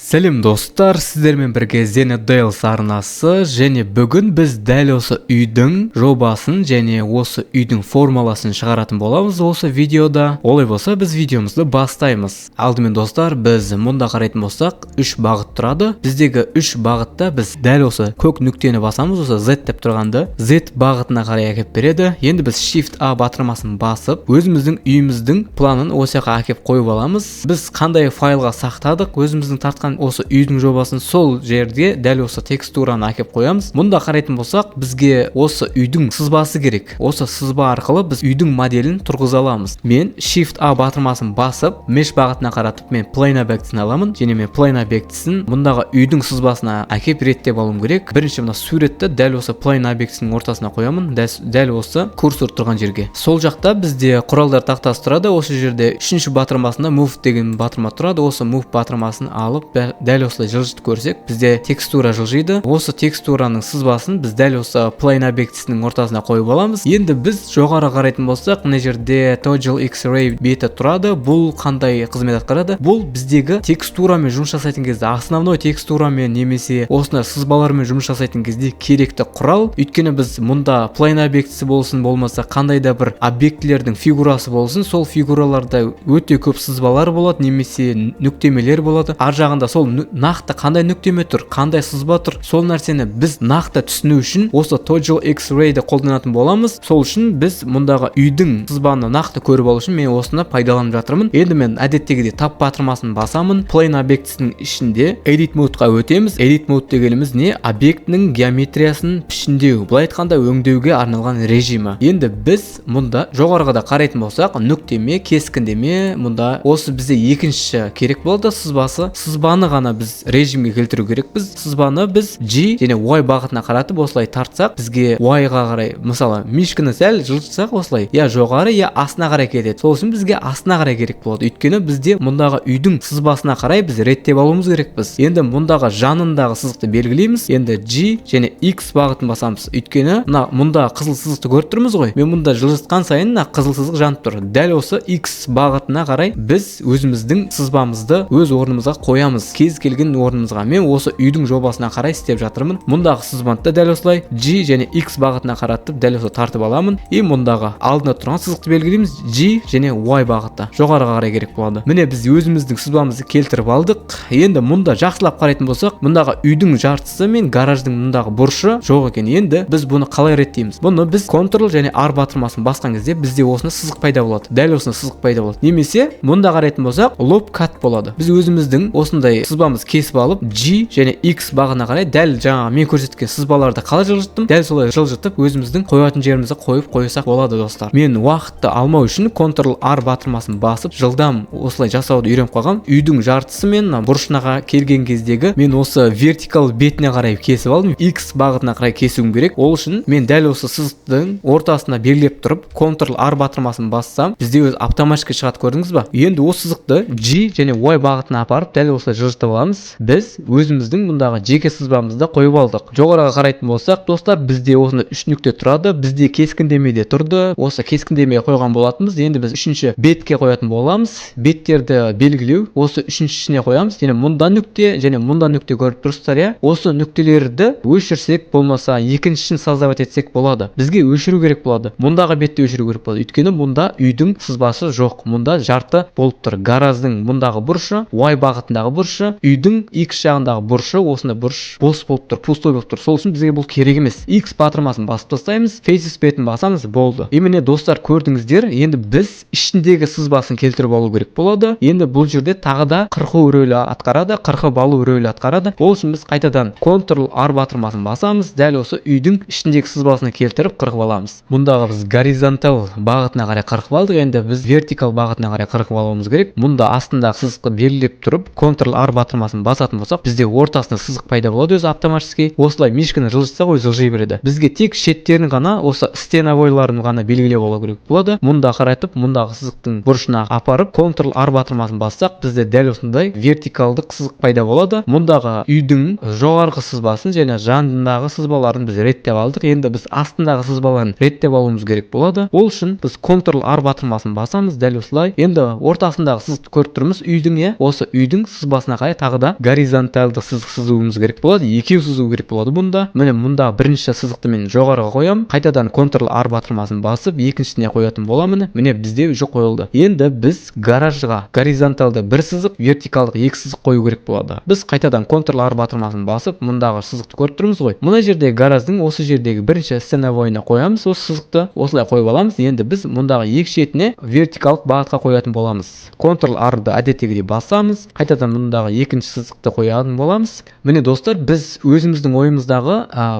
Сәлем достар, сіздермен бірге Zenedales арнасы, және бүгін біз дәл осы үйдің жобасын және осы үйдің формуласын шығаратын боламыз осы видеода. Олай болса, біз видеомызды бастаймыз. Алдымен достар, біз мұнда қарайтын болсақ, 3 бағыт тұрады. Біздегі 3 бағытта біз дәл осы көк нүктені басамыз, осы Z деп тұрғанды Z бағытына қарай әкеп береді. Енді біз Shift A батырмасын басып, өзіміздің үйіміздің планын осы жаққа әкеп қойып аламыз. Біз қандай файлға сақтадық, өзіміздің тартқан осы үйдің жобасын сол жерде дәл осы текстураны әкеп қоямыз. Мұнда қарайтын болсақ, бізге осы үйдің сызбасы керек. Осы сызба арқылы біз үйдің моделін тұрғыза аламыз. Мен Shift A батырмасын басып, Mesh бағытына қаратып, мен Plane объектісін аламын, және мен Plane объектісін мұндағы үйдің сызбасына әкеп реттеп алуым керек. Бірінші мына суретті дәл осы Plane объектісінің ортасына қоямын, дәл осы курсор тұрған жерге. Сол жақта бізде құралдар тақтасы тұрады. Осы жерде 3-ші батырмасында Move деген батырма тұрады. Осы Move батырмасын алып, дәл осылай жылжытып көрсек, бізде текстура жылжиды. Осы текстураның сызбасын біз дәл осы Plane объектісінің ортасына қойып аламыз. Енді біз жоғары қарайтын болсақ, мына жерде Toggle X-Ray беті тұрады. Бұл қандай қызмет атқарады? Бұл біздегі текстурамен жұмыс жасайтын кезде, основной текстурамен немесе осындай сызбалармен жұмыс жасайтын кезде керекті құрал. Өйткені біз мұнда Plane объектісі болсын, болмаса қандай да бір объектілердің фигурасы болсын, сол фигураларда өте көп сызбалар болады, немесе нүктемелер болады. Ар жағында сол нақты қандай нүктеме тұр, қандай сызба тұр, сол нәрсені біз нақты түсіну үшін осы Toggle X-Ray-ді қолданатын боламыз. Сол үшін біз мұндағы үйдің сызбаны нақты көріп алу үшін мен осыны пайдаланып жатырмын. Енді мен әдеттегідей тап батырмасын басамын. Plane объектісінің ішінде Edit Mode-ға өтеміз. Edit Mode дегеніміз не? Объектінің геометриясын пішіндеу, былай айтқанда өңдеуге арналған режимі. Енді біз мұнда жоғарғыда қарайтын болсақ, нүктеме, кескіндеме, мұнда осы бізде екінші керек болды сызбасы. Сызбаны ғана біз режимге келтіру керекпіз. Сызбаны біз G және Y бағытына қаратып осылай тартсақ, бізге Y-ға қарай, мысалы, мишканы сәл жылжытсақ осылай, я жоғары, я астына қарай кетеді. Сол үшін бізге астына қарай керек болады. Өйткені бізде мұндағы үйдің сызбасына қарай біз реттеп алуымыз керекпіз. Енді мұндағы жанындағы сызықты белгілейміз. Енді G және X бағытын басамыз. Өйткені мұнда қызыл сызықты көріп тұрмыз ғой. Мен мұнда жылжытқан сайын қызыл сызық жанып тұр. Дәл осы X бағытына қарай біз өзіміздің сызбамызды өз орнымызға қоямыз. Кез келген орнымызға. Мен осы үйдің жобасына қарай істеп жатырмын. Мұндағы сызбаны дәл осылай G және X бағытына қаратып дәл осы тартып аламын. Мұндағы алдында тұрған сызықты белгілейміз. G және Y бағыты жоғарыға қарай керек болады. Міне біз өзіміздің сызбамызды келтіріп алдық. Енді мұнда жақсылап қарайтын болсақ, мұндағы үйдің жартысы мен гараждың мұндағы бұрышы жоқ екен. Енді біз бұны қалай реттейміз? Бұны біз Ctrl және R батырмасын басқан кезде бізде осыны сызық пайда болады. Дәл осыны сызық пайда болады. Немесе мұнда қарайтын болсақ, loop cut болады. Біз өзіміздің осындай сызбамыз кесіп алып, G және X бағына қарай дәл жаңа мен көрсеткен сызбаларды қалай жылжыттым, дәл солай жылжытып өзіміздің қоятын жерімізді қойып қойсақ болады достар. Мен уақытты алмау үшін Ctrl R батырмасын басып, жылдам осылай жасауды үйреніп қалғам. Үйдің жартысы мен бұрышына келген кездегі мен осы вертикал бетіне қарай кесіп алдым. X бағытына қарай кесуім керек. Ол үшін мен дәл осы сызықтың ортасына белгілеп тұрып, Ctrl R батырмасын бассам, бізде өз автоматика шығады, көрдіңіз ба? Енді осы сызықты G және Y бағытына апарып, дәл осылай жылжытып аламыз. Біз өзіміздің мұндағы жеке сызбамызды қойып алдық. Жоғарыға қарайтын болсақ, достар, бізде осында 3 нүкте тұрады. Бізде кескіндеме де тұрды. Осы кескіндемеге қойған болатынбыз. Енді біз 3-ші бетке қоятын боламыз. Беттерді белгілеу, осы 3-шісіне қоямыз. Және мұнда нүкте және мұнда нүкте көріп тұрсыздар, иә? Осы нүктелерді өшірсек, болмаса екіншісін создавать етсек болады. Бізге өшіру керек болады. Мұндағы бетті өшіру керек болады. Өйткені мұнда үйдің сызбасы жоқ. Мұнда жарты болып тұр. Гараждың мұндағы бұрышы, Y бағытындағы бұрышы, үйдің X жағындағы бұрышы, осында бұрыш бос болып тұр, пустой болып тұр. Сол үшін бізге бұл керек емес. X батырмасын басып тастаймыз, Faces бетін басамыз, болды. Міне достар, көрдіңіздер, енді біз ішіндегі сызбасын келтіріп алу керек болады. Енді бұл жерде тағы да қырқу рөлі атқарады, қырқып алу рөлі атқарады. Ол үшін біз қайтадан Ctrl R батырмасын басамыз, дәл осы үйдің ішіндегі сызбасын келтіріп қырқып аламыз. Мұндағы біз горизонтал бағытына қарай қырқып алдық, енді біз вертикал бағытына қарай қырқып алуымыз керек. Мұнда астындағы сызықты белгілеп тұрып, Ctrl R батырмасын басатын болсақ, бізде ортасында сызық пайда болады өзі автоматически. Осылай мишканы жылжытсақ, өзі жылжи береді. Бізге тек шеттерін ғана, осы стеновойларын ғана белгілеп алу керек болады. Мұнда қарайтып, мұндағы сызықтың бұрышына апарып, Ctrl R батырмасын бассақ, бізде дәл осындай вертикалдық сызық пайда болады. Мұндағы үйдің жоғарғы сызбасын және жанындағы сызбаларын біз реттеп алдық. Енді біз астындағы сызбаларын реттеп алуымыз керек болады. Ол үшін біз Ctrl R батырмасын басамыз, дәл осылай. Енді ортасындағы сызықты көріп тұрмыз, үйдің, осы үйдің сызбасына ортасына қарай тағы да горизонталды сызық сызуымыз керек болады. Екеу сызу керек болады бұнда. Міне мұнда бірінші сызықты мен жоғарыға қоямын. Қайтадан Ctrl-R батырмасын басып, екіншісіне қоятын боламын. Міне бізде уже қойылды. Енді біз гаражға горизонталды бір сызық, вертикалдық екі сызық қою керек болады. Біз қайтадан Ctrl-R батырмасын басып, мұндағы сызықты көріп тұрмыз ғой. Мына жердегі гараждың осы жердегі бірінші сценовойына қоямыз. Осы сызықты осылай қойып аламыз. Енді біз мұндағы екі шетіне вертикалдық бағытқа қоятын боламыз. Ctrl-R-ды әдеттегідей басамыз. Қайтадан мұндағы екінші сызықты қоятын боламыз. Міне достар, біз өзіміздің ойымыздағы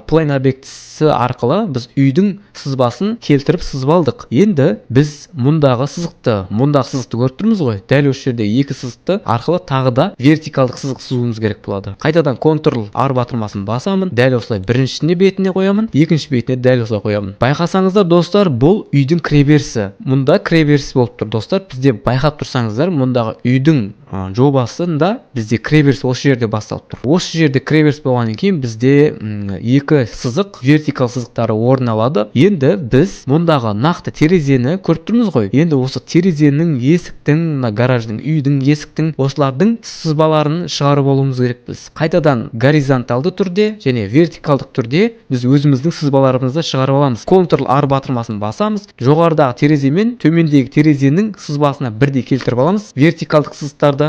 plane объектісі арқылы біз үйдің сызбасын келтіріп сызып алдық. Енді біз мұндағы сызықты көріп тұрмыз ғой. Дәл осы жерде екі сызықты арқылы тағы да вертикалдық сызық сызуымыз керек болады. Қайтадан Ctrl-R батырмасын басамын. Дәл осылай біріншісіне бетіне қоямын, екінші бетіне дәл осылай қоямын. Байқасаңыздар достар, бұл үйдің кіреберісі. Мұнда кіреберіс болып тұр достар. Бізде байқап тұрсаңыздар, мұндағы үйдің жобасында бізде кіреберіс осы жерде басталып тұр. Осы жерде кіреберіс болғаннан кейін бізде екі сызық, вертикал сызықтары орын алады. Енді біз мұндағы нақты терезені көріп тұрмыз ғой. Енді осы терезенің, есіктің, гараждың, үйдің, есіктің, осылардың сызбаларын шығарып алуымыз керекпіз. Қайтадан горизонталды түрде және вертикалдық түрде біз өзіміздің сызбаларымызды шығарып аламыз. Ctrl-R батырмасын басамыз. Жоғарыдағы терезе мен төмендегі терезенің сызбасына бірдей келтіріп аламыз. Вертикалдық сызықтарды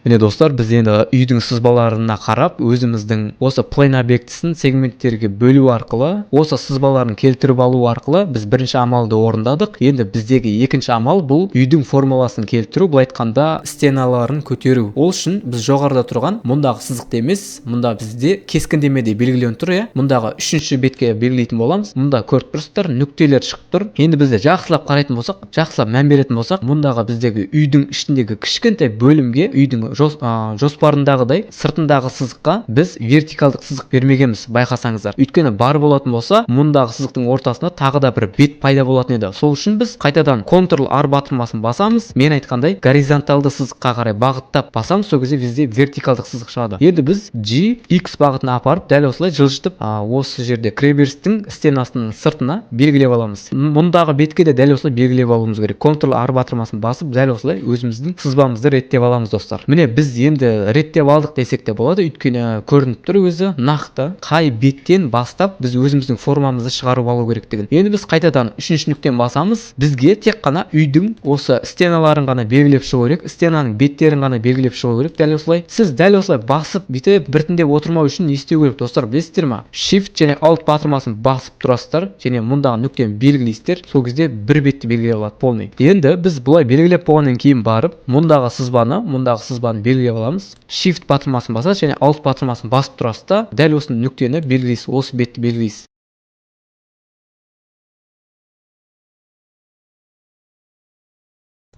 Міне достар, біз енді үйдің сызбаларына қарап, өзіміздің осы plane объектісін сегменттерге бөлу арқылы, осы сызбаларын келтіріп алу арқылы біз бірінші амалды орындадық. Енді біздегі екінші амал бұл үйдің формуласын келтіру, былай айтқанда стеналарын көтеру. Ол үшін біз жоғарыда тұрған мұндағы сызықты емес, мұнда бізде кескіндемеде белгіленіп тұр, мұндағы үшінші бетке белгілейтін боламыз. Мұнда көріп тұрсыздар, нүктелер шығып тұр. Енді бізде жақсылап қарайтын болсақ, жақсылап мән беретін болсақ, мұндағы біздегі үйдің ішіндегі кішкентай бөлімге, үйдің жоспарындағыдай сыртындағы сызыққа біз вертикалдық сызық бермегенбіз, байқасаңыздар. Өйткені бар болатын болса, мұндағы сызықтың ортасында тағы да бір бет пайда болатын еді. Сол үшін біз қайтадан Ctrl-R батырмасын басамыз. Мен айтқандай горизонталды сызыққа қарай бағыттап басамыз, сол кезде бізде вертикалдық сызық шығады. Енді біз X бағытына апарып, дәл осылай жылжытып, осы жерде кіреберістің стенасының сыртына белгілеп аламыз. Мұндағы бетке де дәл осылай белгілеп алуымыз керек. Ctrl-R батырмасын басып, дәл осылай өзіміздің сызбамызды реттеп аламыз достар. Міне біз енді реттеп алдық десек те болады, өйткені көрініп тұр өзі нақты қай беттен бастап біз өзіміздің формамызды шығарып алу керектігін. Енді біз қайтадан үшінші нүктеден басамыз. Бізге тек қана үйдің осы стеналарын ғана белгілеп шығу керек, стенаның беттерін ғана белгілеп шығу керек. Дәл осылай. Сіз дәл осылай басып, бүйтіп біртіндеп отырмау үшін не істеу керек достар, білесіздер ме? Shift және Alt батырмасын басып тұрасыздар және мұндағы нүктені белгілейсіздер. Сол кезде бір бетті белгілей алады полный. Енді біз бұлай белгілеп болғаннан кейін барып, мұндағы сызбаны белгілеп аламыз. Shift батырмасын басасыз және Alt батырмасын басып тұрасыз да, дәл осы нүктені белгілейсіз, осы бетті белгілейсіз.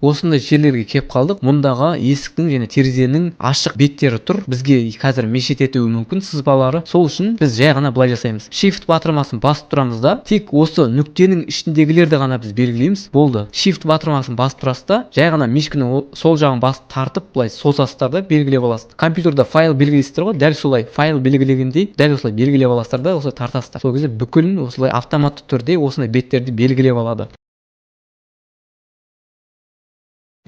Осындай жерлерге кеп қалдық. Мұндағы есіктің және терезенің ашық беттері тұр. Бізге қазір мешет етуі мүмкін сызбалары. Сол үшін біз жай ғана былай жасаймыз. Shift батырмасын басып тұрамыз да, тек осы нүктенің ішіндегілерді ғана біз белгілейміз. Болды. Shift батырмасын басып тұрасыз да, жай ғана мишканың сол жағын басып тартып, былай созасыздар да белгілеп аласыз. Компьютерда файл белгілейсіздер ғой, дәл солай файл белгілегендей, дәл осылай белгілеп аласыздар да, осылай тартасыздар. Сол кезде бүкілін осылай автоматты түрде осындай беттерді белгілеп алады.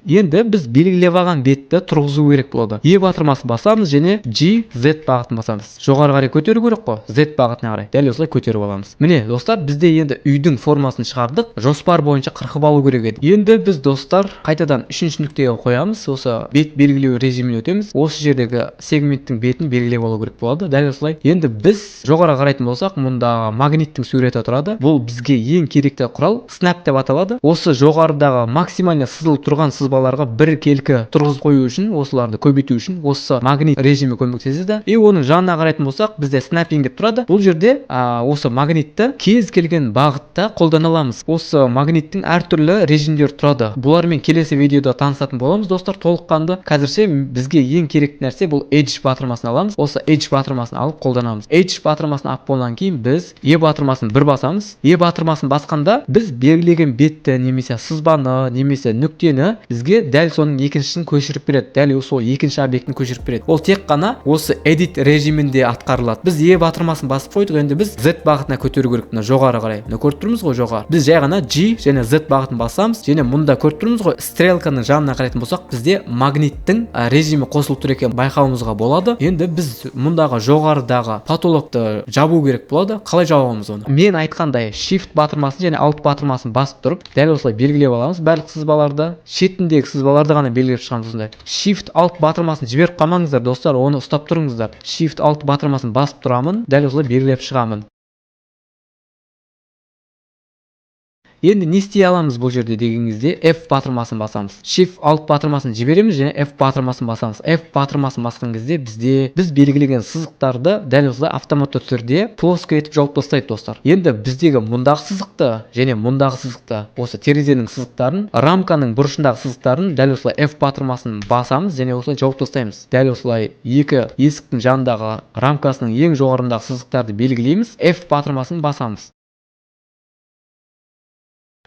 Енді біз белгілеп алған бетті тұрғызу керек болады. E батырмасын басамыз және G, Z бағытын басамыз. Жоғары қарай көтеру керек қой, Z бағытына қарай. Дәл осылай көтеріп аламыз. Міне, достар, бізде енді үйдің формасын шығардық. Жоспар бойынша қырқып алу керек еді. Енді біз достар қайтадан үшінші нүктеге қоямыз. Осы бет белгілеу режиміне өтеміз. Осы жердегі сегменттің бетін белгілеп алу керек болады. Дәл осылай. Енді біз жоғары қарайтын болсақ, мұнда магниттің суреті тұрады. Бұл бізге ең керекті құрал Snap деп аталады. Осы жоғарыдағы максимально сызылып тұрған сызбаларға бір келкі тұрғызып қою үшін, осыларды көбейту үшін осы магнит режимі көмектеседі. Оның жанына қарайтын болсақ, бізде snapping деп тұрады. Бұл жерде осы магнитті кез келген бағытта қолдана аламыз. Осы магниттің әртүрлі режимдері тұрады. Бұлармен келесі видеода танысатын боламыз, достар, толыққанды. Қазірше бізге ең керекті нәрсе бұл edge батырмасын аламыз. Осы edge батырмасын алып қолданамыз. Edge батырмасын алып болғаннан кейін біз E батырмасын бір басамыз. E батырмасын басқанда біз белгілеген бетті немесе сызбаны немесе нүктені бізге бізге дәл соның екіншісін көшіріп береді, дәл сол екінші объектін көшіріп береді. Ол тек қана осы edit режимінде атқарылады. Біз E батырмасын басып қойдық, енді біз Z бағытына көтеру керек. Мына жоғары қарай. Мына көріп тұрмыз ғой жоғары. Біз жай ғана G және Z бағытын басамыз, және мұнда көріп тұрмыз ғой стрелканың жанына қарайтын болсақ, бізде магниттің режимі қосылып тұр екенін байқауымызға болады. Енді біз мұндағы жоғарыдағы потолокты жабу керек болады. Қалай жабамыз оны? Мен айтқандай Shift батырмасын және Alt батырмасын басып тұрып, дәл осылай белгілеп аламыз. Барлық сызбаларды, шетіндегі сызбаларды ғана белгілеп шығамыз осындай. Shift Alt батырмасын жіберіп қалмаңыздар достар, оны ұстап тұрыңыздар. Shift Alt батырмасын басып тұрамын, дәл осылай белгілеп шығамын. Енді не істей аламыз бұл жерде дегеніңізде F батырмасын басамыз. Shift Alt батырмасын жібереміз және F батырмасын басамыз. F батырмасын басқан кезде біз белгілеген сызықтарды дәл осылай автоматты түрде плоско етіп жауып тастайды достар. Енді біздегі мұндағы сызықты және мұндағы сызықты, осы терезенің сызықтарын, рамканың бұрышындағы сызықтарын дәл осылай F батырмасын басамыз және осылай жауып тастаймыз. Дәл осылай екі есіктің жанындағы рамкасының ең жоғарындағы сызықтарды белгілейміз, F батырмасын басамыз.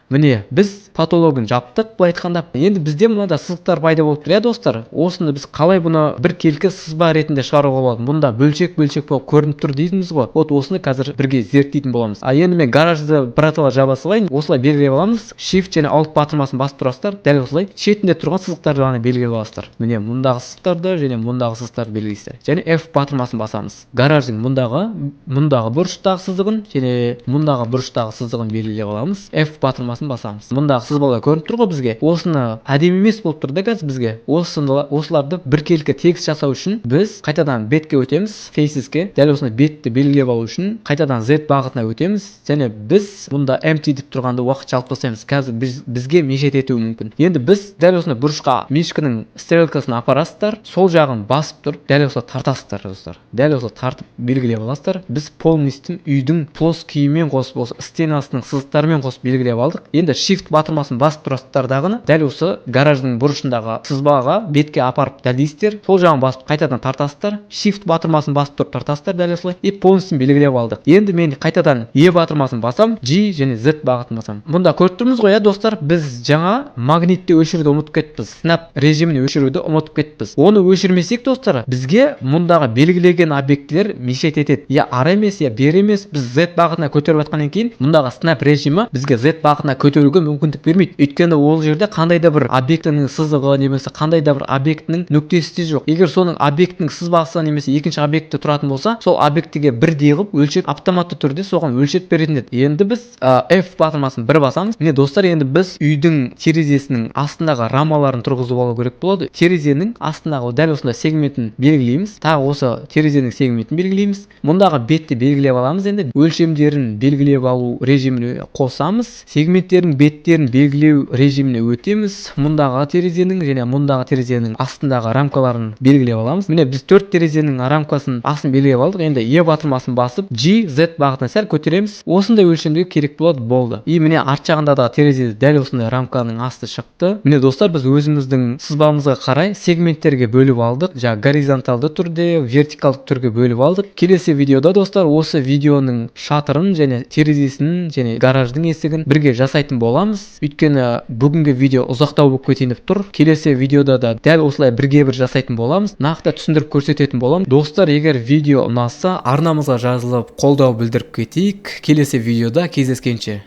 Міне, біз потологын жаптық, былай айтқанда. Енді бізде мынада сызықтар пайда болып тұр, достар. Осыны біз қалай бұны бір келкі сызба ретінде шығаруға болады? Мұнда бөлшек-бөлшек болып көрініп тұр дейміз ғой. Вот осыны қазір бірге зерттейтін боламыз. Енді мен гаражды біратала жаба салайын. Осылай белгілеп аламыз. Shift және Alt батырмасын басып тұрасыздар. Дәл осылай шетінде тұрған сызықтарды ғана белгілеп аласыздар. Міне, мұндағы сызықтарды және мұндағы сызықтарды белгілейсіздер. Және F батырмасын басамыз. Гараждың мұндағы бұрыштағы сызығын және мұндағы бұрыштағы сызығын белгілеп аламыз. F батырмасын басамыз. Мұндағы сызбалар көрініп тұр ғой бізге. Осыны әдемі емес болып тұр да қазір бізге. Осыларды біркелкі текст жасау үшін біз қайтадан бетке өтеміз, Faces'ке. Дәл осыны бетті белгілеп алу үшін қайтадан Z бағытына өтеміз. Және біз мұнда empty деп тұрғанды уақытша алып тастаймыз. Қазір бізге мешет етуі мүмкін. Енді біз дәл осыны бұрышқа мишканың стрелкасын апарасыздар, сол жағын басып тұрып, дәл осылай тартасыздар достар. Дәл осылай тартып белгілеп аласыздар. Біз полностью үйдің плоскийімен қосып, осы стенасының сызықтарымен қосып белгілеп алдық. Енді Shift батырмасын басып тұрасыздар дағыны, дәл осы гараждың бұрышындағы сызбаға бетке апарып дәлдейсіздер. Сол жағын басып қайтадан тартасыздар. Shift батырмасын басып тұрып тартасыздар дәл осылай. И полностью белгілеп алдық. Енді мен қайтадан E батырмасын басам, G және Z бағытын басам. Бұнда көріп тұрмыз ғой, достар, біз жаңа магнитті өшіруді ұмытып кетіппіз. Snap режимін өшіруді ұмытып кетіппіз. Оны өшірмесек, достар, бізге мұндағы белгілеген объектілер мешет етеді. Я ары емес, я бері емес. Біз Z бағытына көтеріп жатқаннан кейін, мұндағы Snap режимі бізге Z бағытына көтеруге мүмкіндік бермейді. Өйткені ол жерде қандай да бір объектінің сызығы немесе қандай да бір объектінің нүктесі де жоқ. Егер соның объектінің сызбасы немесе екінші объекті тұратын болса, сол объектіге бірдей қылып өлшеп автоматты түрде соған өлшеп беретін еді. Енді біз F батырмасын бір басамыз. Міне достар, енді біз үйдің терезесінің астындағы рамаларын тұрғызып алу керек болады. Терезенің астындағы дәл осындай сегментін белгілейміз. Тағы осы терезенің сегментін белгілейміз. Мұндағы бетті белгілеп аламыз. Енді өлшемдерін белгілеп алу режиміне қосамыз. Сегменттердің беттерін белгілеу режиміне өтеміз. Мұндағы терезенің және мұндағы терезенің астындағы рамкаларын белгілеп аламыз. Міне біз 4 терезенің рамкасын астын белгілеп алдық. Енді E батырмасын басып G, Z бағытына сәл көтереміз. Осындай өлшемдегі керек болады. И міне арт жағында да терезе дәл осындай рамканың асты шықты. Міне достар, біз өзіміздің сызбамызға қарай сегменттерге бөліп алдық. Жаңа горизонталды түрде, вертикалды түрге бөліп алдық. Келесі видеода достар, осы видеоның шатырын және терезесін және гараждың есігін бірге жасайтын боламыз. Өйткені бүгінгі видео ұзақтау болып кетіп тұр. Келесі видеода да дәл осылай бірге бір жасайтын боламыз. Нақты түсіндіріп көрсететін боламыз. Достар, егер видео ұнаса, арнамызға жазылып қолдау білдіріп кетейік. Келесі видеода кездескенше.